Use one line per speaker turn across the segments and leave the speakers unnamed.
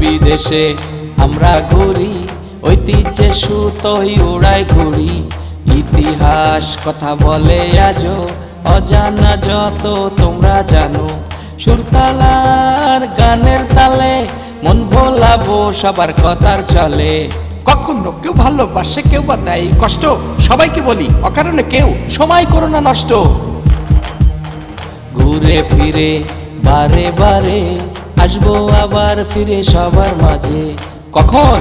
বিদেশে আমরা ঘুরি, ঐতিহ্যে সুতোই উড়াই ঘুরি। ইতিহাস কথা বলে আজও, অজানা যত তোমরা জানো। সুরতালার গানের তালে মন ভোলাবো সবার কথার চলে। কখনো কেউ ভালোবাসে, কেউ বা দেয় কষ্ট, সবাইকে বলি অকারণে কেউ সময় করো না নষ্ট। ঘুরে ফিরে বারে বারে আসবো আবার ফিরে সবার মাঝে। কখন?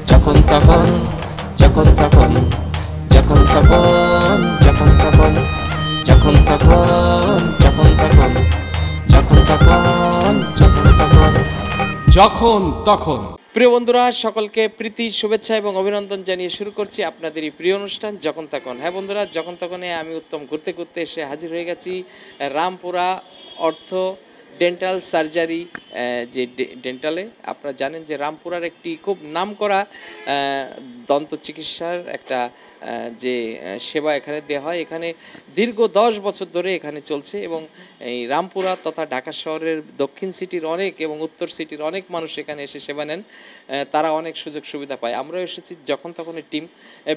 যখন তখন, যখন তখন, যখন তখন, যখন তখন, যখন তখন, যখন তখন, যখন তখন, যখন তখন, যখন তখন। প্রিয় বন্ধুরা, সকলকে প্রীতি শুভেচ্ছা এবং অভিনন্দন জানিয়ে শুরু করছি আপনাদেরই প্রিয় অনুষ্ঠান যখন তখন। হ্যাঁ বন্ধুরা, যখন তখনে আমি উত্তম ঘুরতে ঘুরতে এসে হাজির হয়ে গেছি রামপুরা অর্থ ডেন্টাল সার্জারি। যে ডেন্টালে আপনারা জানেন যে রামপুরার একটি খুব নামকরা দন্ত চিকিৎসার একটা যে সেবা এখানে দেওয়া হয়, এখানে দীর্ঘ 10 বছর ধরে এখানে চলছে। এবং এই রামপুরা তথা ঢাকা শহরের দক্ষিণ সিটির অনেক এবং উত্তর সিটির অনেক মানুষ এখানে এসে সেবা নেন, তারা অনেক সুযোগ সুবিধা পায়। আমরাও এসেছি যখন তখনের টিম,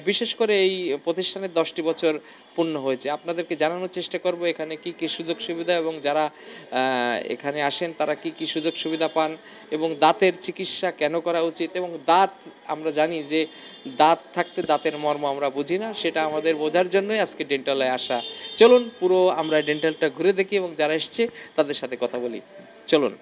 বিশেষ করে এই প্রতিষ্ঠানের 10টি বছর পূর্ণ হয়েছে। আপনাদেরকে জানানোর চেষ্টা করব এখানে কি কি সুযোগ সুবিধা এবং যারা এখানে আসেন তারা কি কি সুযোগ সুবিধা পান এবং দাঁতের চিকিৎসা কেন করা উচিত। এবং দাঁত, আমরা জানি যে দাঁত থাকতে দাঁতের মর্ম আমরা বুঝি না, সেটা আমাদের বোঝার জন্যই আজকে ডেন্টালে আসা। চলুন পুরো আমরা ডেন্টালটা ঘুরে দেখি এবং যারা এসছে তাদের সাথে কথা বলি। চলুন।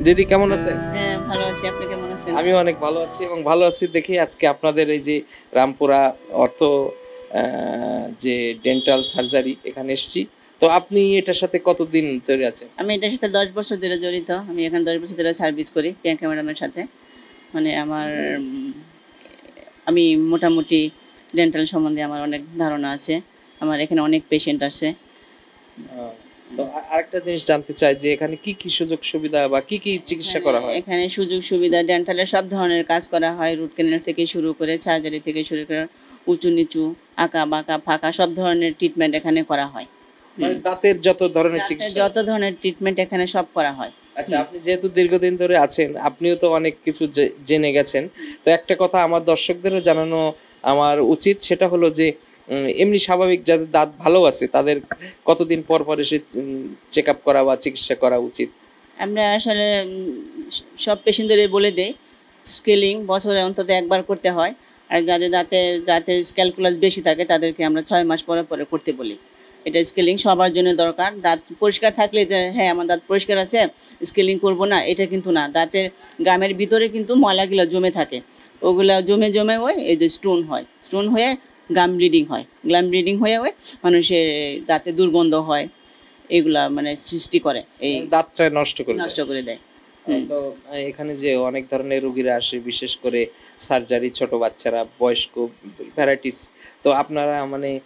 দিদি কেমন আছেন?
হ্যাঁ, ভালো আছি। আপনি কেমন আছেন?
আমি অনেক ভালো আছি এবং ভালো আছি দেখে আজকে আপনাদের এই যে রামপুরা অর্থ যে ডেন্টাল সার্জারি এখানে এসেছি। তো আপনি এটার সাথে কতদিন ধরে আছেন?
আমি এটার সাথে 10 বছর ধরে জড়িত। আমি এখানে 10 বছর ধরে সার্ভিস করি প্রিয়াঙ্কা ম্যাডামের সাথে। মানে আমি মোটামুটি ডেন্টাল সম্বন্ধে আমার অনেক ধারণা আছে। আমার এখানে অনেক পেশেন্ট আসে।
তো আরেকটা জিনিস জানতে চাই যে এখানে কি কি সুযোগ সুবিধা বা কি কি চিকিৎসা করা হয়?
এখানে সুযোগ সুবিধা ডেন্টালের সব ধরনের কাজ করা হয়। রুট ক্যানেল থেকে শুরু করে সার্জারি থেকে শুরু করে উঁচু নিচু, আঁকা বাঁকা ফাঁকা সব ধরনের ট্রিটমেন্ট এখানে করা হয়।
মানে দাঁতের যত ধরনের চিকিৎসা,
যত ধরনের ট্রিটমেন্ট এখানে সব করা হয়।
আচ্ছা, আপনি যেহেতু দীর্ঘদিন ধরে আছেন, আপনিও তো অনেক কিছু জেনে গেছেন। তো একটা কথা আমার দর্শকদেরও জানানো আমার উচিত, সেটা হলো যে এমনি স্বাভাবিক যাদের দাঁত ভালো আছে তাদের কতদিন পর পর এসে চেক আপ করা বা চিকিৎসা করা উচিত?
আমরা আসলে সব পেশেন্টদের বলে দেই স্কেলিং বছরে অন্তত একবার করতে হয়। আর যাদের দাঁতের ক্যালকুলাস বেশি থাকে তাদেরকে আমরা 6 মাস পরে পরে করতে বলি। এটা স্কেলিং সবার জন্য দরকার। দাঁত পরিষ্কার থাকলে যে হ্যাঁ আমার দাঁত পরিষ্কার আছে স্কেলিং করব না, এটা কিন্তু না। দাঁতের গামের ভিতরে কিন্তু ময়লাগুলো জমে থাকে, ওগুলো জমে জমে এই যে স্টোন হয়, স্টোন হয়ে গাম ব্লিডিং হয়, গাম ব্লিডিং হয়ে মানুষের দাঁতে দুর্গন্ধ হয়, এগুলা মানে সৃষ্টি করে, এই
দাঁতটা নষ্ট করে
দেয়।
তো এখানে যে অনেক ধরনের রোগীরা আসে, বিশেষ করে সার্জারি, ছোট বাচ্চারা, বয়স্ক, ভ্যারাইটিস। তো আপনারা মানে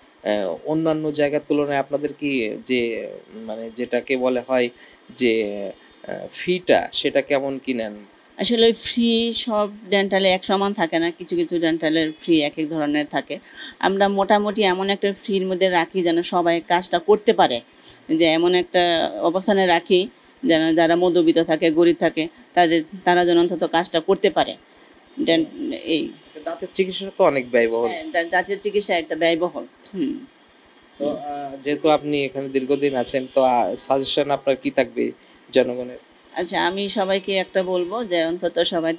অন্যান্য জায়গার তুলনায় আপনাদের কি যে মানে যেটাকে বলে হয় যে ফিটা, সেটা কেমন কি নেন?
আসলে ফ্রি সব ডেন্টালে এক সমান থাকে না, কিছু কিছু ডেন্টালের ফ্রি এক এক ধরনের থাকে। আমরা মোটামুটি এমন একটা ফ্রির মধ্যে রাখি যেন সবাই কাজটা করতে পারে, যে এমন একটা অবস্থানে রাখি যেন যারা মধ্যবিত্ত থাকে, গরিব থাকে, তারা যেন অন্তত কাজটা করতে পারে। ডেন- এই
দাঁতের চিকিৎসা তো অনেক ব্যয়বহুল।
দাঁতের চিকিৎসা একটা ব্যয়বহুল। হুম।
তো যেহেতু আপনি এখানে দীর্ঘদিন আছেন, তো সাজেশন আপনার কি থাকবে জনগণের?
আচ্ছা, আমি সবাইকে একটা বলবো যে অন্তত সবাই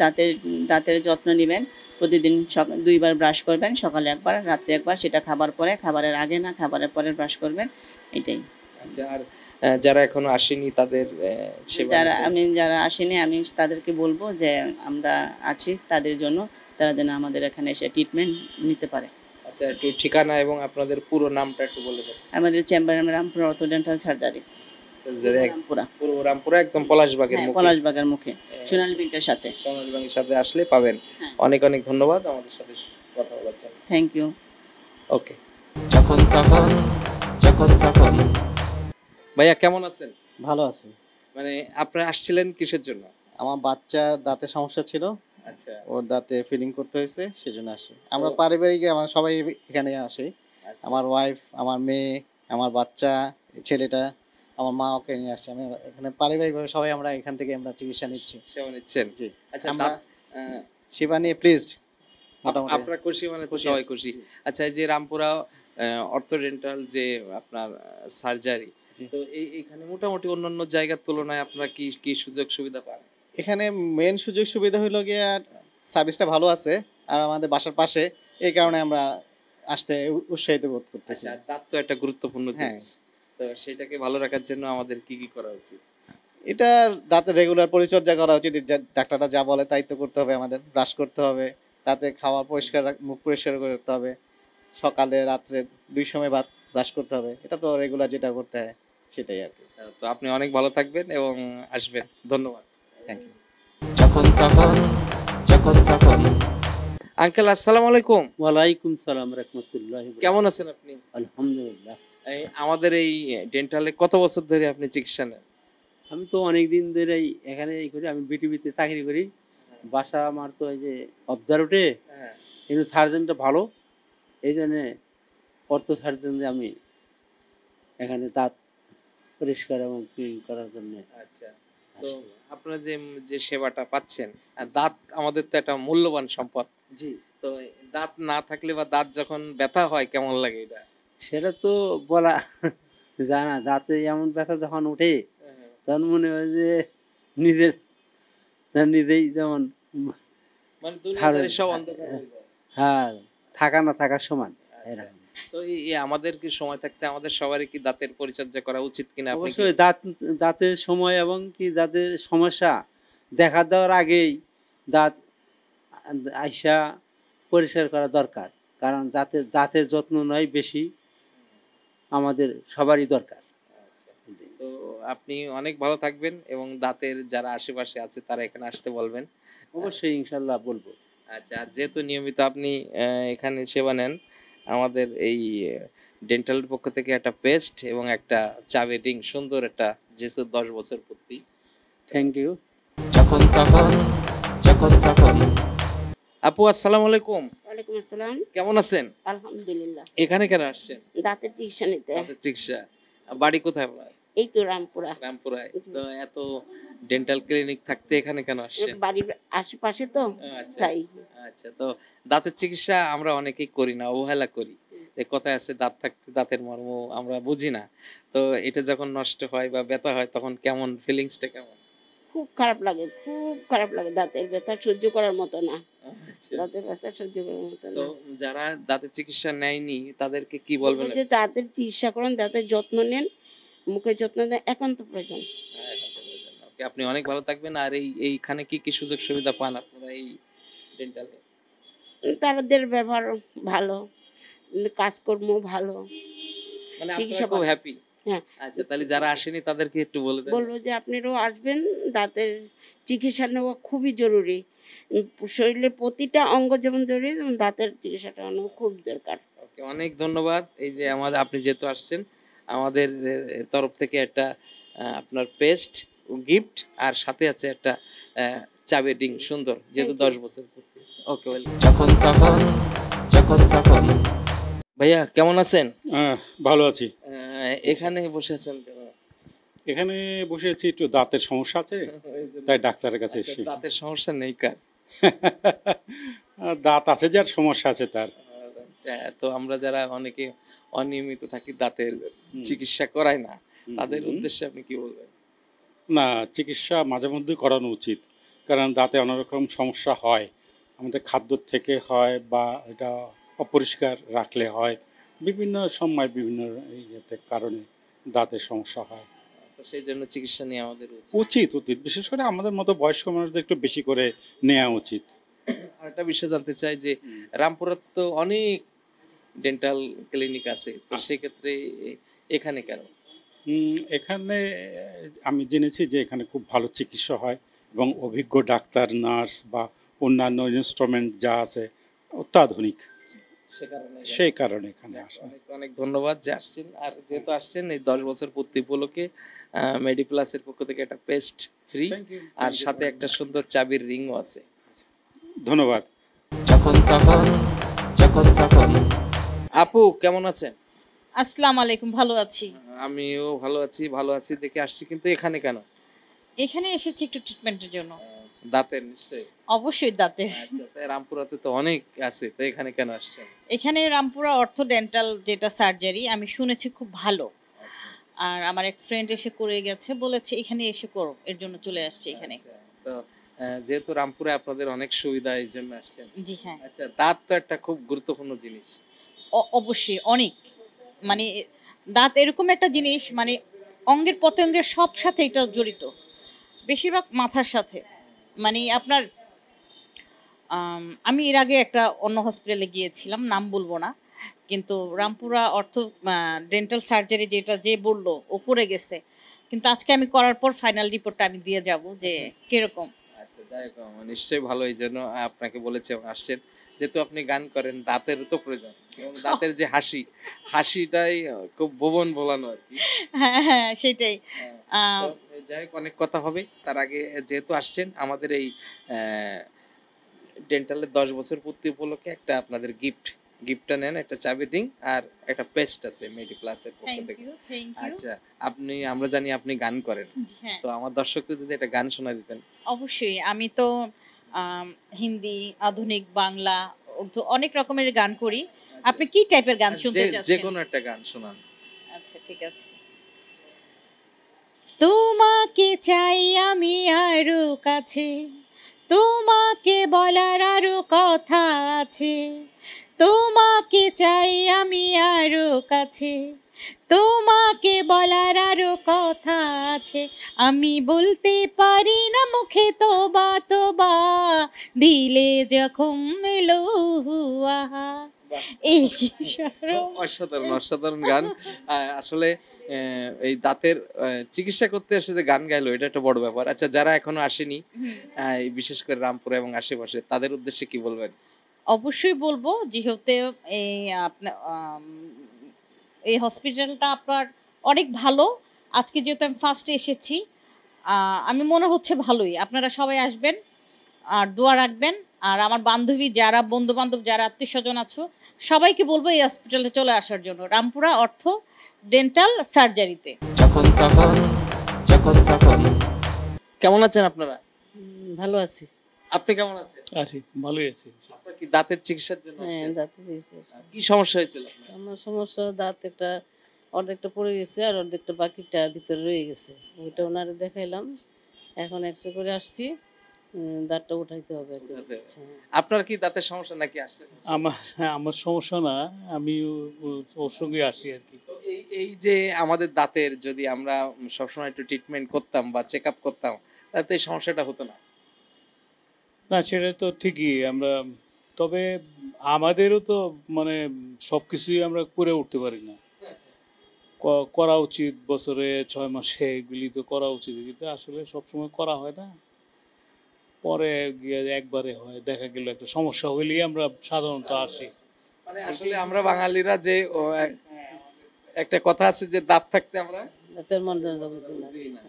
দাঁতের যত্ন নেবেন। প্রতিদিন দুইবার ব্রাশ করবেন, সকালে একবার, রাত্রে একবার। সেটা খাবার পরে, খাবারের আগে না, খাবারের পরে ব্রাশ করবেন, এটাই।
আচ্ছা, আর যারা এখনো আসেনি তাদের সেবা
যারা আসেনি, আমি তাদেরকে বলবো যে আমরা আছি তাদের জন্য, তারা যেন আমাদের এখানে এসে ট্রিটমেন্ট নিতে পারে।
আচ্ছা, একটু ঠিকানা এবং আপনাদের পুরো নামটা একটু বলে দেন।
আমাদের chamber Rampura অর্থো dental surgery, Rampura.
পূর্ব রামপুরা, একদম পলাশবাগের
হ্যাঁ,
মুখে।
পলাশবাগের মুখে, সোনালী ব্যাংকের সাথে।
সোনালী ব্যাংকের সাথে আসলে পাবেন।
হ্যাঁ।
অনেক অনেক ধন্যবাদ আমাদের সাথে কথা বলার জন্য।
Thank you.
ওকে। যখন তখন ভাইয়া কেমন আছেন?
ভালো আছি।
মানে আপনারা আসছিলেন কিসের জন্য?
আমার বাচ্চার দাঁতে সমস্যা ছিল,
আচ্ছা
ওর দাঁতে ফিলিং করতে হয়েছে, সেজন্য আসি। আমরা
তো-
পারিবারিক, আমার সবাই এখানে আসি।
আচ্ছা।
আমার ওয়াইফ, আমার মেয়ে, আমার বাচ্চা, এই ছেলেটা, আমার মা, ওকে নিয়ে আসছি। আমি এখানে পারিবারিকভাবে সবাই আমরা এখান থেকে আমরা চিকিৎসা নিচ্ছি।
সেবা নিচ্ছেন?
জি।
আচ্ছা,
আমরা
আহ,
সেবা নিয়ে প্লিজড মোটামুটি।
আপনারা খুশি? মানে তো
খুশি
সবাই
আছি।
খুশি। আচ্ছা, এই যে রামপুরা অর্থোডেন্টাল যে আপনার সার্জারি,
জি।
তো এইখানে মোটামুটি অন্যান্য জায়গার তুলনায় আপনারা কি কি সুযোগ সুবিধা পান?
এখানে মেন সুযোগ সুবিধা হলো গিয়ে সার্ভিসটা ভালো আছে, আর আমাদের বাসার পাশে, এই কারণে আমরা আসতে উৎসাহিত বোধ করতেছি।
আচ্ছা, আর দাঁত তো একটা গুরুত্বপূর্ণ
হ্যাঁ।
জিনিস, তো সেটাকে ভালো রাখার জন্য আমাদের কি কি করা উচিত?
এটা দাঁতের রেগুলার পরিচর্যা করা উচিত। ডাক্তাররা যা বলে তাই তো করতে হবে আমাদের। ব্রাশ করতে হবে, দাঁতে খাওয়া পরিষ্কার মুখ পরিষ্কার করতে হবে, সকালে রাত্রে 2 সময় ব্রাশ করতে হবে। এটা তো রেগুলার যেটা করতে হয় সেটাই আর কি।
তো আপনি অনেক ভালো থাকবেন এবং আসবেন। ধন্যবাদ।
Thank you.
যখন তখন আঙ্কেল, আসসালামু আলাইকুম।
ওয়ালাইকুম সালাম রহমতুল্লাহ।
কেমন আছেন আপনি?
আলহামদুলিল্লাহ।
আমাদের এই ডেন্টালে কত বছর ধরে আপনি চিকিৎসা নেন?
আমি তো অনেক দিন ধরে এখানে করি, আমি বিটিভিতে চাকরি করি। বাসা আমার তো এই যে অবদার উঠে,
হ্যাঁ।
কিন্তু সার্জনটা ভালো, এই জন্যে অর্থ সার্জন আমি এখানে দাঁত পরিষ্কার এবং ক্লিন করার জন্য।
আচ্ছা, তো আপনারা যে যে সেবাটা পাচ্ছেন, আর দাঁত আমাদের তো একটা মূল্যবান সম্পদ।
জি,
তো দাঁত না থাকলে বা দাঁত যখন ব্যথা হয় কেমন লাগে এটা?
সেটা তো বলা যায় না। দাঁতে এমন ব্যথা যখন উঠে তখন মনে হয় যে নিজেই যেমন
মানে দুনিয়াদারি সব অন্ধকার হয়ে যায়।
হ্যাঁ, থাকা না থাকার সমান এরকম।
তো এই আমাদের কি সময় থাকতে আমাদের সবারই কি দাঁতের পরিচর্যা করা উচিত কিনা? আপনি কি-
অবশ্যই দাঁতের সময় এবং কি দাঁতের সমস্যা দেখা দেওয়ার আগেই দাঁত আইসা পরিষ্কার করা দরকার, কারণ দাঁতের যত্ন নয় বেশি, আমাদের সবারই দরকার।
তো আপনি অনেক ভালো থাকবেন এবং দাঁতের যারা আশেপাশে আছে তারা এখানে আসতে বলবেন।
অবশ্যই ইনশাল্লাহ বলবো।
আচ্ছা, আর যেহেতু নিয়মিত আপনি এখানে সেবা নেন, আমাদের এই ডেন্টালের পক্ষ থেকে একটা পেস্ট এবং একটা চা বেডিং সুন্দর একটা, যেহেতু 10 বছর পূর্তি।
Thank you.
যখন তখন আপু, আসসালামু আলাইকুম।
ওয়ালাইকুম আসসালাম।
কেমন আছেন?
আলহামদুলিল্লাহ।
এখানে কেন আসছেন?
দাঁতের চিকিৎসা নিতে।
দাঁতের চিকিৎসা। বাড়ি কোথায় আপনার?
এই তো রামপুরা।
রামপুরায়। তো এত ডেন্টাল ক্লিনিক থাকতে এখানে কেন আসছেন?
বাড়ির আশেপাশে তো,
আচ্ছা
তাই।
আচ্ছা, তো দাঁতের চিকিৎসা আমরা অনেকেই করি না, অবহেলা করি। যে কথায় আছে দাঁত থাকতে দাঁতের মর্ম আমরা বুঝি না। তো এটা যখন নষ্ট হয় বা ব্যথা হয় তখন কেমন ফিলিংসটা কেমন?
খুব খারাপ লাগে, খুব খারাপ লাগে। দাঁতের ব্যথা সহ্য করার মতো না।
আচ্ছা,
দাঁতের ব্যথা সহ্য করার মতো
তো
না।
যারা দাঁতের চিকিৎসা নেয়নি তাদেরকে কি বলবেন?
বলবো যে দাঁতের চিকিৎসা করুন, দাঁতের যত্ন নেন, মুখের যত্ন নেন, একান্ত প্রয়োজন।
ওকে, আপনি অনেক ভালো থাকবেন। আর এইখানে কি কি সুযোগ সুবিধা পান আপনারা এই ডেন্টালে?
তাদের ব্যবহার ভালো, কাজকর্ম ভালো,
মানে
চিকিৎসা
আপনারা খুব
পান।
হ্যাপি?
হ্যাঁ।
আচ্ছা, তাহলে যারা আসেনি তাদেরকে একটু বলে দেন।
বলবো যে আপনারাও আসবেন, দাঁতের চিকিৎসা নেওয়া খুবই জরুরি। শরীরের প্রতিটা অঙ্গ যেমন জরুরি, তেমন দাঁতের চিকিৎসাটা নেওয়া খুব দরকার।
ওকে, অনেক ধন্যবাদ। এই যে আমাদের আপনি যেহেতু আসছেন, আমাদের তরফ থেকে একটা আপনার পেস্ট গিফট, আর সাথে আছে একটা চাবি রিং, সুন্দর, যেহেতু 10 বছর পূর্তি। ওকে, যখন তখন যখন তখন। ভাইয়া কেমন আছেন?
ভালো আছি।
এখানে বসে আছেন কেন?
এখানে বসে আছি, একটু দাঁতের সমস্যা আছে, তাই ডাক্তারের কাছে
আচ্ছা,
এসেছি।
দাঁতের সমস্যা নেই কার?
দাঁত আছে, যার সমস্যা আছে তার।
তো আমরা যারা অনেকে অনিয়মিত থাকি, দাঁতের চিকিৎসা করাই না, তাদের উদ্দেশ্যে আপনি কি বলবেন?
না, চিকিৎসা মাঝে মধ্যে করানো উচিত, কারণ দাঁতে অনেক রকম সমস্যা হয়। আমাদের খাদ্য থেকে হয়, বা এটা অপরিষ্কার রাখলে হয়, বিভিন্ন সময় বিভিন্ন ইয়েতে কারণে দাঁতের সমস্যা হয়।
তো সেই জন্য চিকিৎসা নিয়ে আমাদের
উচিত, বিশেষ করে আমাদের মতো বয়স্ক মানুষদের একটু বেশি করে নেওয়া উচিত।
আরেকটা বিষয় জানতে চাই যে রামপুরাতে তো অনেক ডেন্টাল ক্লিনিক আছে, তো সেক্ষেত্রে এখানে কেন?
এখানে আমি জেনেছি যে এখানে খুব ভালো চিকিৎসা হয়, এবং অভিজ্ঞ ডাক্তার, নার্স বা অন্যান্য ইনস্ট্রুমেন্ট যা আছে অত্যাধুনিক, সেই কারণে এখানে আসা।
অনেক অনেক ধন্যবাদ যে আসছেন। আর যেহেতু আসছেন, এই 10 বছর পূর্তি উপলক্ষে মেডিপ্লাসের পক্ষ থেকে একটা পেস্ট ফ্রি, আর সাথে একটা সুন্দর চাবির রিংও আছে।
ধন্যবাদ।
যখন তখন যখন তখন। আপু কেমন আছেন?
আসসালামু আলাইকুম, ভালো আছি।
আমিও ভালো আছি দেখে আসছি, কিন্তু এখানে কেন?
এখানে এসেছি একটু ট্রিটমেন্টের জন্য।
দাঁতের নিশ্চয়ই?
অবশ্যই দাঁতের।
আচ্ছা, তাই রামপুরাতে তো অনেক আছে, তো এখানে কেন আসছেন?
এখানে রামপুরা অর্থো ডেন্টাল যেটা সার্জারি, আমি শুনেছি খুব ভালো। আর আমার এক ফ্রেন্ড এসে করে গেছে, বলেছে এখানে এসে করো, এর জন্য চলে আসছে এখানে।
তো যেহেতু রামপুরে আপনাদের অনেক সুবিধা, এই জন্য আসছেন।
জি হ্যাঁ।
আচ্ছা, দাঁত তো একটা খুব গুরুত্বপূর্ণ জিনিস।
অবশ্যই অনেক, মানে দাঁত এরকম একটা জিনিস, মানে অঙ্গের প্রত্যঙ্গের সব সাথে এটা জড়িত, বেশিরভাগ মাথার সাথে। মানে আপনার আমি এর আগে একটা অন্য হসপিটালে গিয়েছিলাম, নাম বলবো না, কিন্তু রামপুরা অর্থ ডেন্টাল সার্জারি যেটা যে বললো ও করে গেছে, কিন্তু আজকে আমি করার পর ফাইনাল রিপোর্টটা আমি দিয়ে যাব যে কিরকম।
আচ্ছা, যাই হোক, নিশ্চয়ই ভালো, এই জন্য আপনাকে বলেছে আসছেন। যেহেতু আপনি গান করেন, দাঁতের তো প্রয়োজন, এবং দাঁতের যে হাসিটাই খুব ভুবন ভোলানো আর কি।
হ্যাঁ হ্যাঁ সেটাই।
তো যাই হোক, অনেক কথা হবে। তার আগে যেহেতু আসছেন, আমাদের এই ডেন্টালের 10 বছর পূর্তি উপলক্ষে একটা আপনাদের গিফটটা নেন, একটা চাবি রিং আর একটা পেস্ট আছে মেডিপ্লাসের পক্ষ
থ্যাংক
থেকে।
You thank you.
আচ্ছা, আমরা জানি আপনি গান করেন,
হ্যাঁ
তো আমার দর্শকদের যদি একটা গান শোনা দিতেন।
অবশ্যই। আমি তো হিন্দি, আধুনিক, বাংলা, উর্দু অনেক রকমের গান করি। আপনি কি টাইপের গান শুনতে
যে
চাচ্ছেন?
কোনো একটা গান শোনান।
আচ্ছা ঠিক আছে। তোমাকে চাই আমি আরো কাছে, তোমাকে বলার আরো কথা আছে, তোমাকে চাই আমি আরো কাছে, তোমাকে বলার আরো কথা আছে, আমি বলতে পারি না মুখে তোবা তোবা, দিলে যখন এলো আহা। এই
অসাধারণ গান। আসলে এই দাঁতের চিকিৎসা করতে এসে যে গান গাইলো, এটা একটা বড় ব্যাপার। আচ্ছা, যারা এখনো আসেনি, বিশেষ করে রামপুরা এবং আশেপাশে, তাদের উদ্দেশ্যে কি বলবেন?
অবশ্যই বলবো, যেহেতু এই আপনার এই হসপিটালটা আপনার অনেক ভালো। আজকে যেহেতু আমি ফার্স্টে এসেছি, আমি মনে হচ্ছে ভালোই। আপনারা সবাই আসবেন আর দোয়া রাখবেন। আর আমার বান্ধবী যারা, বন্ধু বান্ধব যারা, আত্মীয় স্বজন আছো, সবাইকে বলবো এই হসপিটালে চলে আসার জন্য, রামপুরা অর্থ ডেন্টাল সার্জারিতে।
যখন তখন। কেমন আছেন আপনারা?
ভালো আছি।
আপনি কেমন আছেন?
আছি, ভালোই আছি।
আপনার কি দাঁতের চিকিৎসার জন্য
হ্যাঁ,
আসছেন?
দাঁতের চিকিৎসা।
কি সমস্যা হয়েছিল আপনার?
আমার সমস্যা, দাঁত একটা অর্ধেকটা পড়ে গেছে, আর অর্ধেকটা বাকিটা ভিতরে রয়ে গেছে। ওইটা ওনারে দেখাইলাম, এখন এক্সরে করে আসছি, দাঁতটা উঠাইতে হবে। হ্যাঁ।
আপনার কি দাঁতের সমস্যা নাকি আসছে?
আমার সমস্যা না, আমি ওর সঙ্গে আসি আর কি।
তো এই যে আমাদের দাঁতের যদি আমরা সবসময় একটু ট্রিটমেন্ট করতাম বা চেক আপ করতাম, তাতে এই সমস্যাটা হতো না।
না, সেটা তো ঠিকই। আমরা তবে আমাদেরও তো মানে সব কিছুই আমরা করে উঠতে পারি না,
করা উচিত, বছরে 6 মাসে এগুলি তো করা উচিত, কিন্তু আসলে সবসময় করা হয় না, পরে গিয়ে একবারে হয়, দেখা গেল একটা সমস্যা হইলেই আমরা সাধারণত আসি।
মানে আসলে আমরা বাঙালিরা যে একটা কথা আছে যে দাঁত থাকতে আমরা
দাঁতের মর্যাদা বুঝি না।
দিই না।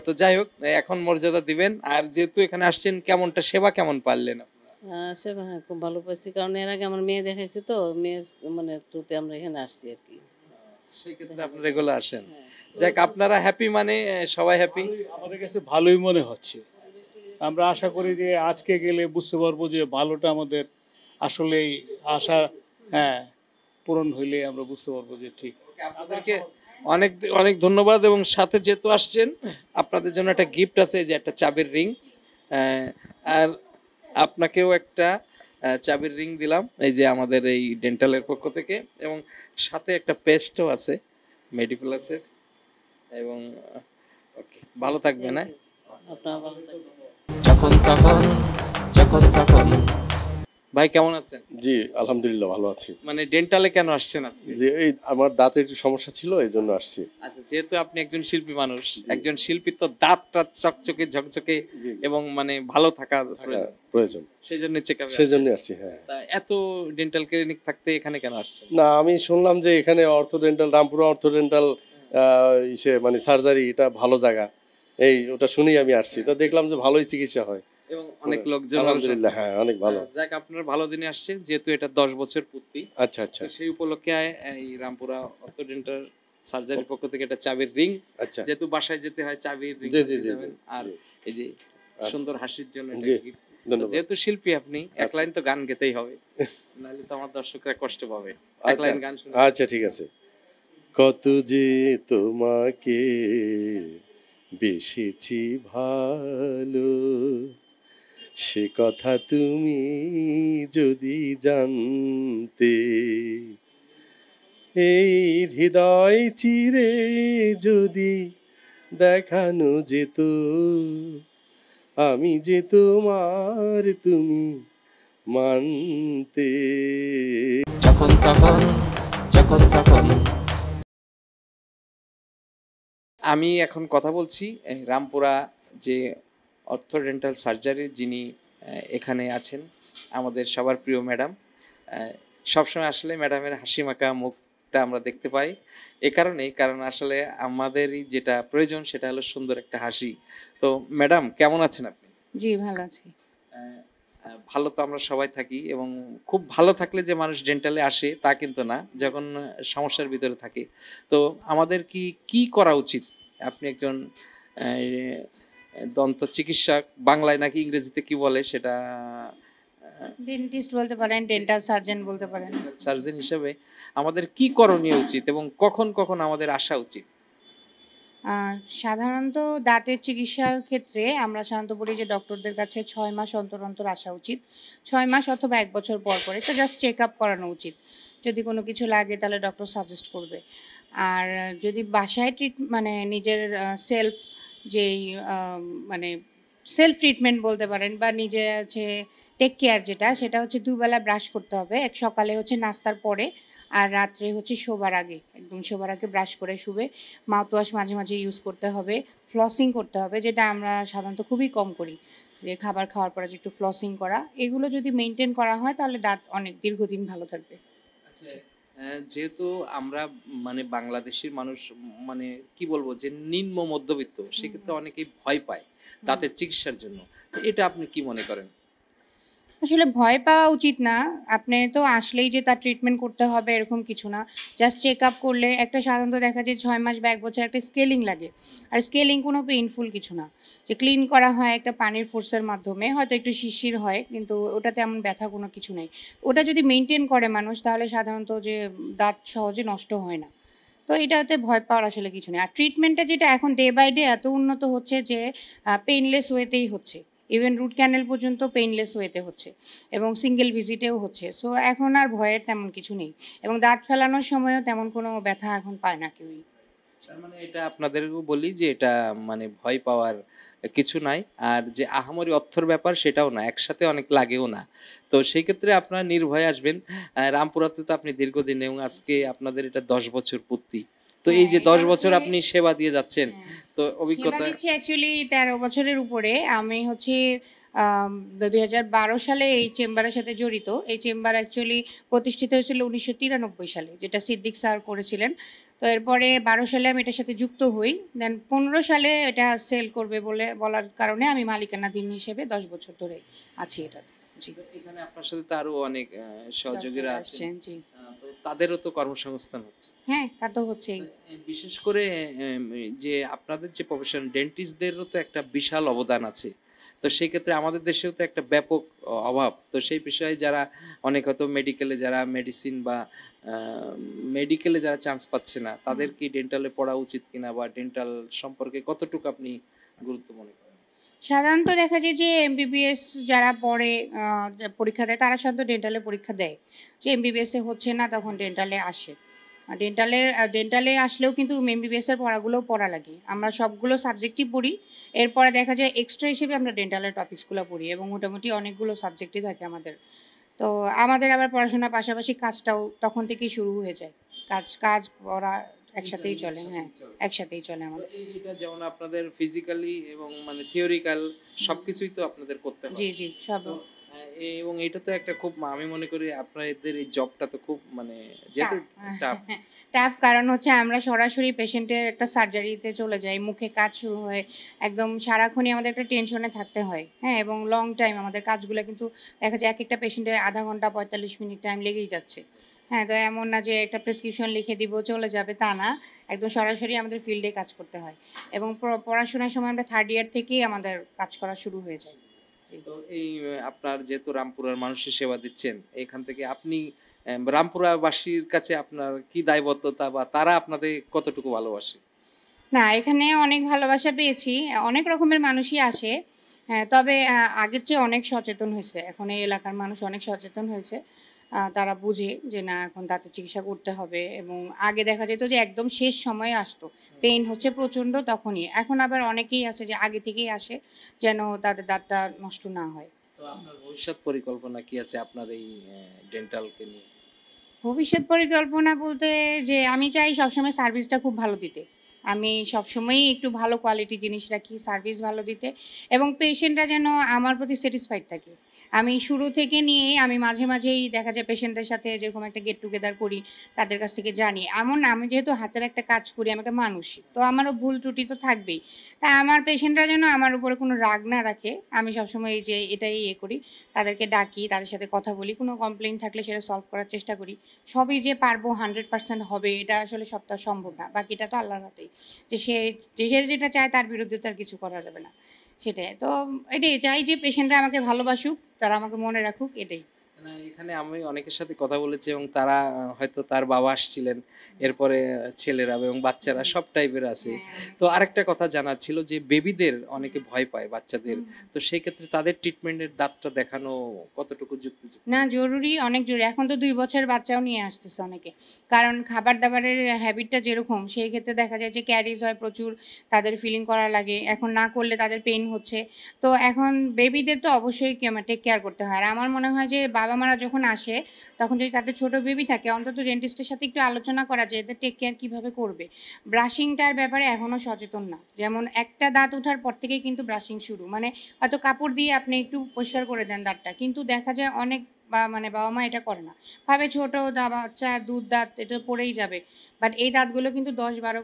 তো যাই হোক, এখন মর্যাদা দিবেন। আর যেহেতু এখানে আসছেন, কেমনটা সেবা কেমন পারলেন আপনারা?
সেবা হ্যাঁ খুব ভালো পাইছি, কারণ এর আগে আমার মেয়ে দেখাইছে তো, মেয়ের মানে থ্রুতে আমরা এখানে আসছি আর কি।
সেই ক্ষেত্রে আপনারা রেগুলার আসেন। যাক, আপনারা হ্যাপি, মানে সবাই হ্যাপি।
আমাদের কাছে ভালোই মনে হচ্ছে। আমরা আশা করি যে আজকে গেলে বুঝতে পারবো যে ভালোটা আমাদের আসলেই আশা পূরণ হইলে আমরা বুঝতে পারবো যে ঠিক।
আপনাদেরকে অনেক অনেক ধন্যবাদ। এবং সাথে যেহেতু আসছেন, আপনাদের জন্য একটা গিফট আছে, যে একটা চাবির রিং, আর আপনাকেও একটা চাবির রিং দিলাম, এই যে আমাদের এই ডেন্টালের পক্ষ থেকে। এবং সাথে একটা পেস্টও আছে মেডিপ্লাসের। এবং ওকে, ভালো থাকবেন। হ্যাঁ,
আপনারা ভালো থাকবেন।
যখন তখন যখন তখন। ভাই কেমন আছেন?
জি আলহামদুলিল্লাহ ভালো আছি।
মানে ডেন্টালে কেন আসছেন আজকে?
যে এই আমার দাঁতের একটু সমস্যা ছিল, এই জন্য আসছি।
আচ্ছা, যেহেতু আপনি একজন শিল্পী মানুষ, একজন শিল্পীর তো দাঁতটা চকচকে ঝকঝকে এবং মানে ভালো থাকা
প্রয়োজন,
সেই জন্য চেকআপ,
সেই জন্য আসছি। হ্যাঁ,
এত ডেন্টাল ক্লিনিক থাকতে এখানে কেন আসছেন?
না আমি শুনলাম যে এখানে অর্থোডেন্টাল, রামপুরা অর্থোডেন্টাল মানে সার্জারি, এটা ভালো জায়গা, ওটা শুনেই আমি আসছি। তো দেখলাম যে ভালোই চিকিৎসা হয়
এবং অনেক লোকজন,
আলহামদুলিল্লাহ। হ্যাঁ, অনেক ভালো।
যাক, আপনারা ভালো দিনে আসছেন, যেহেতু এটা 10 বছর পূর্তি।
আচ্ছা আচ্ছা,
সেই উপলক্ষে এই রামপুরা অর্থোডেন্টাল সার্জারির পক্ষ থেকে একটা চাবির রিং।
আচ্ছা,
যেহেতু বাসায় যেতে হয়, চাবির রিং যাবেন। আর এই যে সুন্দর হাসির জন্য যেহেতু শিল্পী আপনি, এক লাইন তো গান গেতেই হবে, নাহলে তো আমার দর্শকরা কষ্ট পাবে। এক লাইন গান শুনুন।
আচ্ছা ঠিক আছে। কত যে তোমাকে বেসেছি ভালো, সে কথা তুমি যদি জানতে, এই হৃদয় চিরে যদি দেখানো যেত, আমি যে তোমার, তুমি মানতে।
যখন তখন যখন তখন। আমি এখন কথা বলছি রামপুরা যে অর্থোডেন্টাল সার্জারির যিনি এখানে আছেন, আমাদের সবার প্রিয় ম্যাডাম। সবসময় আসলে ম্যাডামের হাসি মাখা মুখটা আমরা দেখতে পাই, কারণ আসলে আমাদেরই যেটা প্রয়োজন সেটা হলো সুন্দর একটা হাসি। তো ম্যাডাম কেমন আছেন আপনি?
জি ভালো আছি।
ভালো তো আমরা সবাই থাকি, এবং খুব ভালো থাকলে যে মানুষ ডেন্টালে আসে তা কিন্তু না, যখন সমস্যার ভিতরে থাকে। তো আমাদের কি করা উচিত? আপনি একজন দন্ত চিকিৎসক, বাংলায় নাকি ইংরেজিতে কি বলে সেটা,
ডেন্টিস্ট বলতে পারেন, ডেন্টাল সার্জন বলতে পারেন।
সার্জন হিসেবে আমাদের কি করণীয় উচিত এবং কখন কখন আমাদের আসা উচিত?
সাধারণত দাঁতের চিকিৎসার ক্ষেত্রে আমরা সাধারণত বলি যে ডক্টরদের কাছে 6 মাস অন্তর অন্তর আসা উচিত, 6 মাস অথবা 1 বছর পর পরে। তো জাস্ট চেক আপ করানো উচিত। যদি কোনো কিছু লাগে তাহলে ডক্টর সাজেস্ট করবে। আর যদি বাসায় মানে নিজের সেলফ যেই মানে সেলফ ট্রিটমেন্ট বলতে পারেন, বা নিজে হচ্ছে টেক কেয়ার যেটা, সেটা হচ্ছে 2 বেলা ব্রাশ করতে হবে। এক সকালে হচ্ছে নাস্তার পরে, আর রাত্রে হচ্ছে শোবার আগে, একদম শোবার আগে ব্রাশ করে শুবে। মাউথওয়াশ মাঝে মাঝে ইউজ করতে হবে, ফ্লসিং করতে হবে, যেটা আমরা সাধারণত খুবই কম করি, যে খাবার খাওয়ার পরে যে একটু ফ্লসিং করা। এগুলো যদি মেনটেন করা হয় তাহলে দাঁত অনেক দীর্ঘদিন ভালো থাকবে।
আচ্ছা, যেহেতু আমরা মানে বাংলাদেশের মানুষ, মানে কি বলবো, যে নিম্ন মধ্যবিত্ত, সেক্ষেত্রে অনেকেই ভয় পায় দাঁতের চিকিৎসার জন্য। এটা আপনি কি মনে করেন?
আসলে ভয় পাওয়া উচিত না। আপনি তো আসলেই যে তার ট্রিটমেন্ট করতে হবে এরকম কিছু না। জাস্ট চেক আপ করলে একটা সাধারণত দেখা যায় 6 মাস বা 1 বছর একটা স্কেলিং লাগে। আর স্কেলিং কোনো পেইনফুল কিছু না। যে ক্লিন করা হয় একটা পানির ফোর্সের মাধ্যমে, হয়তো একটু শিরশির হয়, কিন্তু ওটাতে এমন ব্যথা কোনো কিছু নেই। ওটা যদি মেনটেন করে মানুষ, তাহলে সাধারণত যে দাঁত সহজে নষ্ট হয় না। তো এটাতে ভয় পাওয়ার আসলে কিছু নেই। আর ট্রিটমেন্টটা যেটা এখন ডে বাই ডে এত উন্নত হচ্ছে যে পেইনলেস ওয়েতেই হচ্ছে। ইভেন রুট ক্যানেল পর্যন্ত পেইনলেস ওয়েতে হচ্ছে, এবং সিঙ্গেল ভিজিটেও হচ্ছে। সো এখন আর ভয়ের তেমন কিছু নেই, এবং দাঁত ফেলানোর সময়ও তেমন কোনো ব্যথা এখন পায় না কেউই।
মানে এটা আপনাদেরকেও বলি যে এটা মানে ভয় পাওয়ার কিছু নাই, আর যে আহামরি অর্থর ব্যাপার সেটাও না, একসাথে অনেক লাগেও না। তো সেই ক্ষেত্রে আপনারা নির্ভয়ে আসবেন। রামপুরাতে তো আপনি দীর্ঘদিন, এবং আজকে আপনাদের এটা 10 বছর পূর্তি। তো এই যে
হ্যাঁ,
10
এটা
বছর
হচ্ছে-
আপনি সেবা দিয়ে যাচ্ছেন, তো
সেবা
অভিজ্ঞতা
দিচ্ছি অ্যাকচুয়ালি 13 বছরের উপরে। আমি হচ্ছে 2012 সালে এই চেম্বারের সাথে জড়িত। এই চেম্বার অ্যাকচুয়ালি প্রতিষ্ঠিত হয়েছিল 1993 সালে, যেটা সিদ্দিক স্যার করেছিলেন। তো এরপরে 12 সালে আমি এটার সাথে যুক্ত হই। দেন 15 সালে এটা সেল করবে বলার কারণে আমি মালিকানাধীন হিসেবে 10 বছর ধরে আছি এটাতে। জি,
এখানে আপনার সাথে তো আরো অনেক সহযোগীরা
ডক্টর
আছেন,
জি।
তো তাদেরও তো কর্মসংস্থান হচ্ছে।
হ্যাঁ, তা তো হচ্ছেই।
বিশেষ করে যে আপনাদের যে প্রফেশন ডেন্টিস্টদেরও তো একটা বিশাল অবদান আছে। তো সেই ক্ষেত্রে আমাদের দেশেও তো একটা ব্যাপক অভাব। তো সেই বিষয়ে যারা অনেক হয়তো মেডিকেলে যারা মেডিসিন বা মেডিকেলে যারা চান্স পাচ্ছে না, তাদের কি ডেন্টালে পড়া উচিত কিনা বা ডেন্টাল সম্পর্কে কতটুকু আপনি গুরুত্ব মনে করেন?
সাধারণত দেখা যায় যে এমবিবিএস যারা পড়ে পরীক্ষা দেয়, তারা সাধারণত ডেন্টালে পরীক্ষা দেয়। যে এমবিবিএসে হচ্ছে না, তখন ডেন্টালে আসে। ডেন্টালে আসলেও কিন্তু এমবিবিএস এর পড়াগুলোও পড়া লাগে। আমরা সবগুলো সাবজেক্টই পড়ি। এরপরে দেখা যায় এক্সট্রা হিসেবে আমরা ডেন্টালের টপিকসগুলো পড়ি এবং মোটামুটি অনেকগুলো সাবজেক্টই থাকে আমাদের। তো আমাদের আবার পড়াশোনার পাশাপাশি কাজটাও তখন থেকেই শুরু হয়ে যায়। কাজ পড়া একসাথেই চলে। হ্যাঁ, একসাথেই চলে আমাদের।
এটা যেমন আপনাদের ফিজিক্যালি এবং মানে থিওরিক্যাল সবকিছুই তো আপনাদের করতে হয়।
জি জি, সব।
এবং এটা তো একটা খুব আমি মনে করি আপনাদের এই জবটা তো খুব মানে যেহেতু টাফ।
টাফ কারণ হচ্ছে আমরা সরাসরি পেশেন্টের একটা সার্জারিতে চলে যাই, মুখে কাজ শুরু হয়, একদম সারাক্ষণই আমাদের একটা টেনশনে থাকতে হয়। হ্যাঁ, এবং লং টাইম আমাদের কাজগুলো কিন্তু দেখা যায় এক একটা পেশেন্টের আধা ঘন্টা 45 মিনিট টাইম লেগেই যাচ্ছে। হ্যাঁ, তো এমন না যে একটা প্রেসক্রিপশন লিখে দিব চলে যাবে, তা না। একদম সরাসরি আমাদের ফিল্ডে কাজ করতে হয় এবং পড়াশোনার সময় আমরা 3rd ইয়ার থেকেই আমাদের কাজ করা শুরু হয়ে যায়।
তো এই আপনার যেহেতু রামপুরার মানুষের সেবা দিচ্ছেন, এখান থেকে আপনি রামপুরাবাসীর কাছে আপনার কি দায়বদ্ধতা বা তারা আপনাদের কতটুকু ভালোবাসে?
না, এখানে অনেক ভালোবাসা পেয়েছি। অনেক রকমের মানুষই আসে। হ্যাঁ, তবে আগের চেয়ে অনেক সচেতন হয়েছে। এখন এই এলাকার মানুষ অনেক সচেতন হয়েছে। তারা বুঝে যে না, এখন দাঁতের চিকিৎসা করতে হবে এবং আগে দেখা যেত যে একদম শেষ সময়ে আসতো। পেইন হচ্ছে প্রচণ্ড, তখনই। এখন আবার অনেকেই আছে যে আগে থেকেই আসে যেন তাদের দাঁতটা নষ্ট না হয়।
তো আপনার ভবিষ্যৎ পরিকল্পনা কি আছে আপনার এই ডেন্টালকে নিয়ে?
ভবিষ্যৎ পরিকল্পনা বলতে যে আমি চাই সবসময় সার্ভিসটা খুব ভালো দিতে। আমি সবসময়ই একটু ভালো কোয়ালিটির জিনিস রাখি, সার্ভিস ভালো দিতে এবং পেশেন্টরা যেন আমার প্রতি স্যাটিসফাইড থাকে। আমি শুরু থেকে নিয়ে আমি মাঝেই দেখা যায় পেশেন্টদের সাথে যেরকম একটা গেট টুগেদার করি, তাদের কাছ থেকে জানি। এমন না, আমি যেহেতু হাতের একটা কাজ করি, আমি একটা মানুষ। তো আমারও ভুল ত্রুটি তো থাকবেই। তাই আমার পেশেন্টরা যেন আমার উপরে কোনো রাগ না রাখে, আমি সবসময় এই যে এটাই করি। তাদেরকে ডাকি, তাদের সাথে কথা বলি। কোনো কমপ্লেইন থাকলে সেটা সলভ করার চেষ্টা করি। সবই যে পারবো 100% হবে, এটা আসলে সবটা সম্ভব না। বাকিটা তো আল্লাহর হাতেই। যে সে যেটা চায় তার বিরুদ্ধে তো আর কিছু করা যাবে না। সেটাই। তো এটাই চাই যে পেশেন্টরা আমাকে ভালোবাসুক, তারা আমাকে মনে রাখুক, এটাই।
না, এখানে আমি অনেকের সাথে কথা বলেছি এবং তারা হয়তো তার বাবা আসছিলেন, এরপরে ছেলেরা এবং বাচ্চারা সব টাইপের আছে। তো আরেকটা কথা জানার ছিল যে বেবিদের অনেকে ভয় পায় বাচ্চাদের, তো সেই ক্ষেত্রে তাদের ট্রিটমেন্টের দাঁতটা দেখানো কতটুকু যুক্তিযুক্ত?
না, জরুরি, অনেক জরুরি। এখন তো 2 বছরের বাচ্চাও নিয়ে আসতেছে অনেকে। কারণ খাবার-দাবারের হ্যাবিটটা যেরকম, সেই ক্ষেত্রে দেখা যায় যে ক্যারিজ হয় প্রচুর, তাদের ফিলিং করা লাগে। এখন না করলে তাদের পেইন হচ্ছে। তো এখন বেবিদের তো অবশ্যই টেক কেয়ার করতে হয়। আর আমার মনে হয় যে বাবা-মারা যখন আসে, তখন যদি তাদের ছোট বেবি থাকে, অন্তত ডেন্টিস্টের সাথে একটু আলোচনা করা যায় এদের টেক কেয়ার কীভাবে করবে। ব্রাশিংটার ব্যাপারে এখনও সচেতন না। যেমন একটা দাঁত ওঠার পর থেকেই কিন্তু ব্রাশিং শুরু। মানে হয়তো কাপড় দিয়ে আপনি একটু পরিষ্কার করে দেন দাঁতটা, কিন্তু দেখা যায় অনেক বাবা-মা এটা করে না। ভাবে ছোট বাচ্চা, দুধ দাঁত, এটা পড়েই যাবে। বাট এই দাঁতগুলো কিন্তু 10-11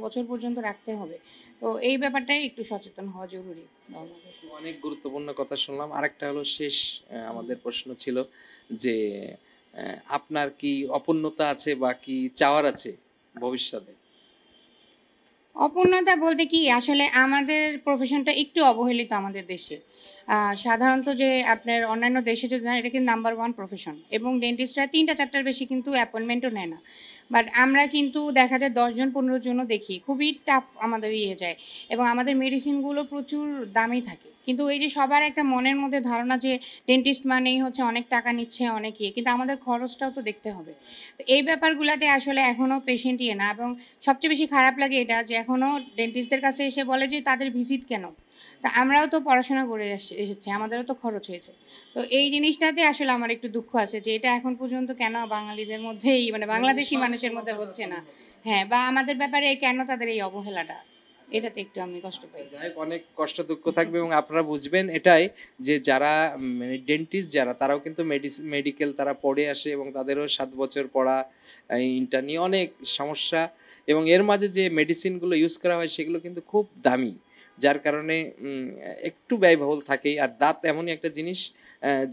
বছর পর্যন্ত রাখতে হবে। তো এই ব্যাপারটাই একটু সচেতন হওয়া জরুরি বাবা-মাদের।
অনেক গুরুত্বপূর্ণ কথা শুনলাম। আরেকটা হলো শেষ আমাদের প্রশ্ন ছিল যে আপনার কি অপূর্ণতা আছে বা কি চাওয়ার আছে ভবিষ্যতে?
অপূর্ণতা বলতে কি, আসলে আমাদের প্রফেশনটা একটু অবহেলিত আমাদের দেশে। সাধারণত যে আপনার অন্যান্য দেশে যদি এটা কিন্তু নাম্বার 1 প্রফেশন এবং ডেন্টিস্টরা 3টা-4টার বেশি কিন্তু অ্যাপয়েন্টমেন্টও নেয় না। বাট আমরা কিন্তু দেখা যায় 10 জন 15 জনও দেখি। খুবই টাফ আমাদের যায় এবং আমাদের মেডিসিনগুলো প্রচুর দামি থাকে। কিন্তু এই যে সবার একটা মনের মধ্যে ধারণা যে ডেন্টিস্ট মানেই হচ্ছে অনেক টাকা নিচ্ছে, অনেক কিন্তু আমাদের খরচটাও তো দেখতে হবে। তো এই ব্যাপারগুলোতে আসলে এখনও পেশেন্ট না এবং সবচেয়ে বেশি খারাপ লাগে এটা যে এখনও ডেন্টিস্টদের কাছে এসে বলে যে তাদের ভিজিট কেন? তা আমরাও তো পড়াশোনা করে এসেছি, আমাদেরও তো খরচ হয়েছে। তো এই জিনিসটাতে আসলে আমার একটু দুঃখ আছে যে এটা এখন পর্যন্ত কেন বাঙালিদের মধ্যেই, মানে বাংলাদেশি মানুষের মধ্যে হচ্ছে না। হ্যাঁ, বা আমাদের ব্যাপারে কেন তাদের এই অবহেলাটা, এটাতে একটু আমি কষ্ট পাই।
যাই হোক, অনেক কষ্ট দুঃখ থাকবে এবং আপনারা বুঝবেন এটাই যে যারা মানে ডেন্টিস্ট যারা, তারাও কিন্তু মেডিকেল তারা পড়ে আসে এবং তাদেরও 7 বছর পড়া, ইন্টার নিয়ে অনেক সমস্যা, এবং এর মাঝে যে মেডিসিনগুলো ইউজ করা হয় সেগুলো কিন্তু খুব দামি, যার কারণে একটু ব্যয়বহুল থাকেই। আর দাঁত এমনই একটা জিনিস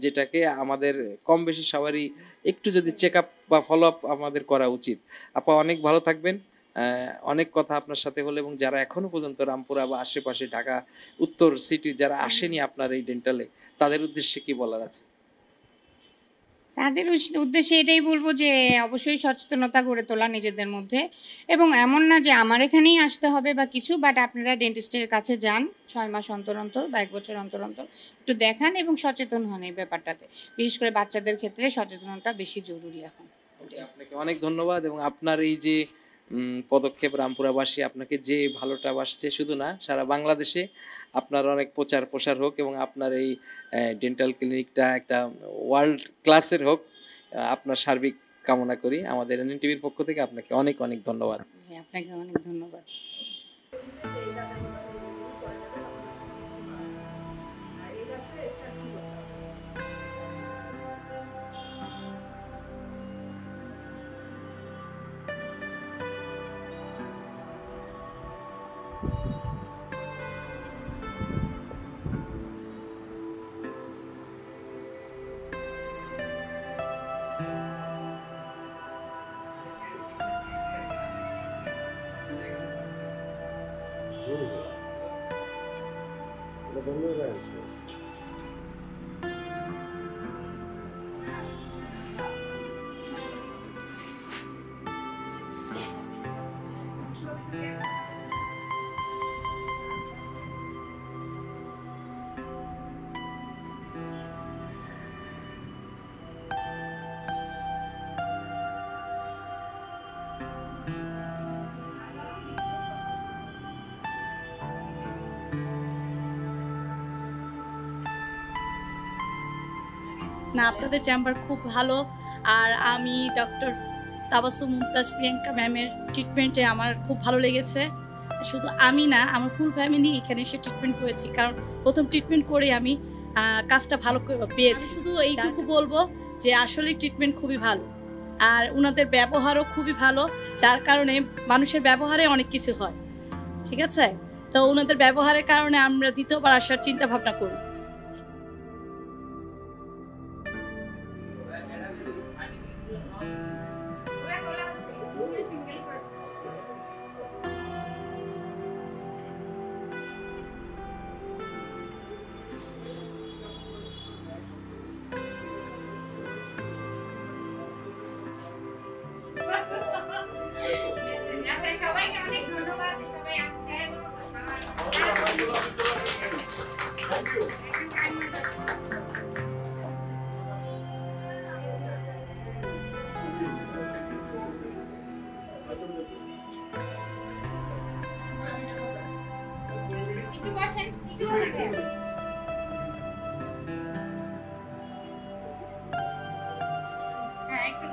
যেটাকে আমাদের কম বেশি সবারই একটু যদি চেক আপ বা ফলো আপ আমাদের করা উচিত। আপা অনেক ভালো থাকবেন। অনেক কথা আপনার সাথে হলো, এবং যারা এখনো পর্যন্ত রামপুরা বা আশেপাশে ঢাকা উত্তর সিটি যারা আসেনি আপনার এই ডেন্টালে, তাদের উদ্দেশ্যে কি বলার আছে?
তাদের উদ্দেশ্যে এটাই বলবো যে অবশ্যই সচেতনতা গড়ে তোলা নিজেদের মধ্যে, এবং এমন না যে আমার এখানেই আসতে হবে বা কিছু, বাট আপনারা ডেন্টিস্টের কাছে যান 6 মাস অন্তর অন্তর বা 1 বছর অন্তর অন্তর, একটু দেখান এবং সচেতন হন এই ব্যাপারটাতে। বিশেষ করে বাচ্চাদের ক্ষেত্রে সচেতনতা বেশি জরুরি এখন।
আপনাকে অনেক ধন্যবাদ, এবং আপনার এই যে পদক্ষেপ, রামপুরাবাসী আপনাকে যে ভালোটা বাসছে, শুধু না সারা বাংলাদেশে আপনার অনেক প্রচার প্রসার হোক, এবং আপনার এই ডেন্টাল ক্লিনিকটা একটা ওয়ার্ল্ড ক্লাসের হোক, আপনার সার্বিক কামনা করি। আমাদের এনএনটিভির পক্ষ থেকে আপনাকে অনেক অনেক ধন্যবাদ।
হ্যাঁ, আপনাকে অনেক ধন্যবাদ।
না, আপনাদের চেম্বার খুব ভালো। আর আমি ডক্টর তাবাসসুম মুমতাজ প্রিয়াঙ্কা ম্যামের ট্রিটমেন্টে আমার খুব ভালো লেগেছে। শুধু আমি না, আমার ফুল ফ্যামিলি এখানে এসে ট্রিটমেন্ট করেছি, কারণ প্রথম ট্রিটমেন্ট করে আমি কাজটা ভালো পেয়েছি। শুধু এইটুকু বলবো যে আসলে ট্রিটমেন্ট খুবই ভালো, আর ওনাদের ব্যবহারও খুবই ভালো, যার কারণে মানুষের ব্যবহারে অনেক কিছু হয়। ঠিক আছে, তো ওনাদের ব্যবহারের কারণে আমরা দ্বিতীয়বার আসার চিন্তা ভাবনা করি।
সবাইকে অনেক ধন্যবাদ। সবাই একটু বসেন, একটু বসেন। হ্যাঁ, একটু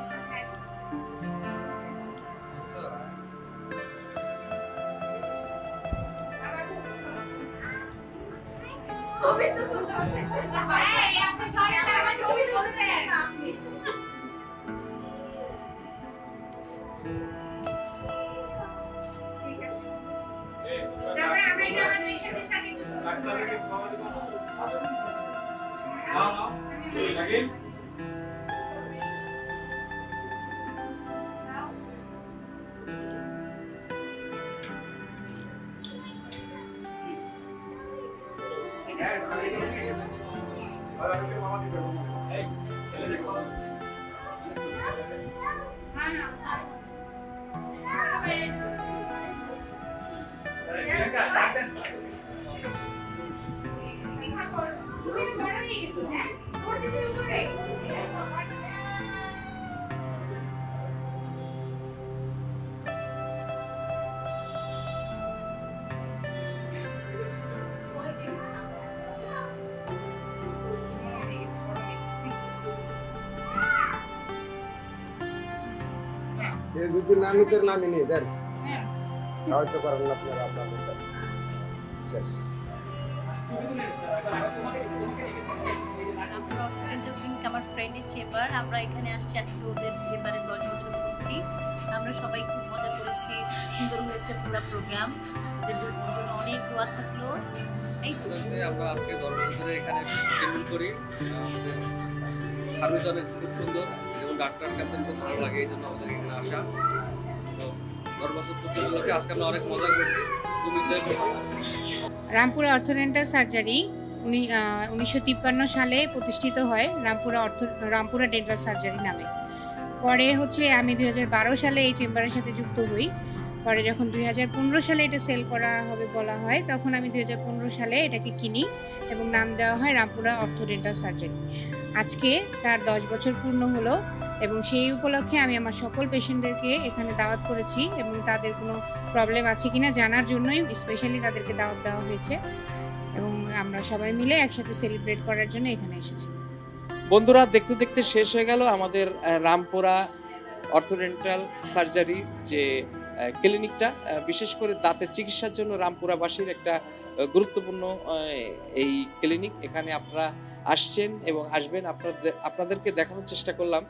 এ যদি না নিতে নামি নিয়ে দেন হয়তো পারেন না আপনারা আপনাদের দেন। শেষ।
আমার ফ্রেন্ডের চেম্বার, আমরা এখানে আসছি আজকে ওদের চেম্বারে 10 বছর পূর্তি। আমরা সবাই খুব মজা করেছি, সুন্দর হয়েছে পুরো প্রোগ্রাম। ওদের জন্য অনেক দোয়া থাকলো। এই তো
আমরা আজকে 10 বছর ধরে এখানে ট্রেনিং করি। আমাদের সার্ভিস অনেক খুব সুন্দর এবং ডাক্তার ক্যাপ্টেন খুব ভালো লাগে, এই জন্য আমাদের এখানে আসা। তো 10 বছর পূর্তি উপলক্ষে আজকে আমরা অনেক মজা করছি, খুব এনজয় করছি।
রামপুরা অর্থোডেন্টাল সার্জারি 1953 সালে প্রতিষ্ঠিত হয় রামপুরা ডেন্টাল সার্জারি নামে। পরে হচ্ছে আমি 2012 সালে এই চেম্বারের সাথে যুক্ত হই। পরে যখন 2015 সালে এটা সেল করা হবে বলা হয়, তখন আমি 2015 সালে এটাকে কিনি এবং নাম দেওয়া হয় রামপুরা অর্থোডেন্টাল সার্জারি। আজকে তার 10 বছর পূর্ণ হলো এবং সেই উপলক্ষে আমি আমার সকল পেশেন্টদেরকে এখানে দাওয়াত করেছি এবং তাদের কোনো প্রবলেম আছে কিনা জানার জন্যই স্পেশালি তাদেরকে দাওয়াত দেওয়া হয়েছে এবং আমরা সবাই মিলে একসাথে সেলিব্রেট করার জন্য এখানে এসেছি।
বন্ধুরা, দেখতে দেখতে শেষ হয়ে গেল আমাদের রামপুরা অর্থোডেন্টাল সার্জারি যে ক্লিনিকটা। বিশেষ করে দাঁতের চিকিৎসার জন্য রামপুরাবাসীর একটা গুরুত্বপূর্ণ এই ক্লিনিক। এখানে আপনারা আসছেন এবং আসবেন। আপনাদেরকে দেখানোর চেষ্টা করলাম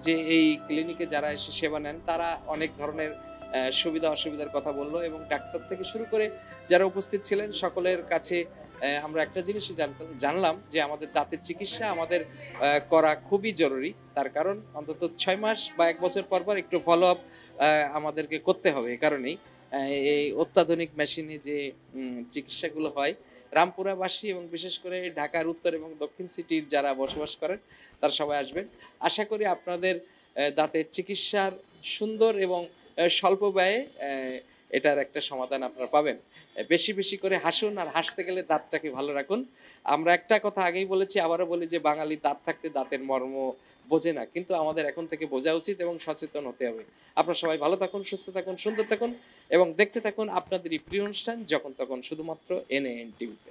যে এই ক্লিনিকে যারা এসে সেবা নেন তারা অনেক ধরনের সুবিধা অসুবিধার কথা বললো এবং ডাক্তার থেকে শুরু করে যারা উপস্থিত ছিলেন সকলের কাছে আমরা একটা জিনিসই জানলাম যে আমাদের দাঁতের চিকিৎসা আমাদের করা খুবই জরুরি। তার কারণ অন্তত 6 মাস বা 1 বছর পর পর একটু ফলো আপ আমাদেরকে করতে হবে। এই কারণেই এই অত্যাধুনিক মেশিনে যে চিকিৎসাগুলো হয়, রামপুরাবাসী এবং বিশেষ করে ঢাকার উত্তর এবং দক্ষিণ সিটির যারা বসবাস করেন তারা সবাই আসবেন। আশা করি আপনাদের দাঁতের চিকিৎসার সুন্দর এবং স্বল্প ব্যয়ে এটার একটা সমাধান আপনারা পাবেন। বেশি বেশি করে হাসুন, আর হাসতে গেলে দাঁতটাকে ভালো রাখুন। আমরা একটা কথা আগেই বলেছি, আবারও বলি যে বাঙালি দাঁত থাকতে দাঁতের মর্ম বোঝে না, কিন্তু আমাদের এখন থেকে বোঝা উচিত এবং সচেতন হতে হবে। আপনারা সবাই ভালো থাকুন, সুস্থ থাকুন, সুন্দর থাকুন এবং দেখতে থাকুন আপনাদেরই প্রিয় অনুষ্ঠান যখন তখন, শুধুমাত্র NAN টিভিতে।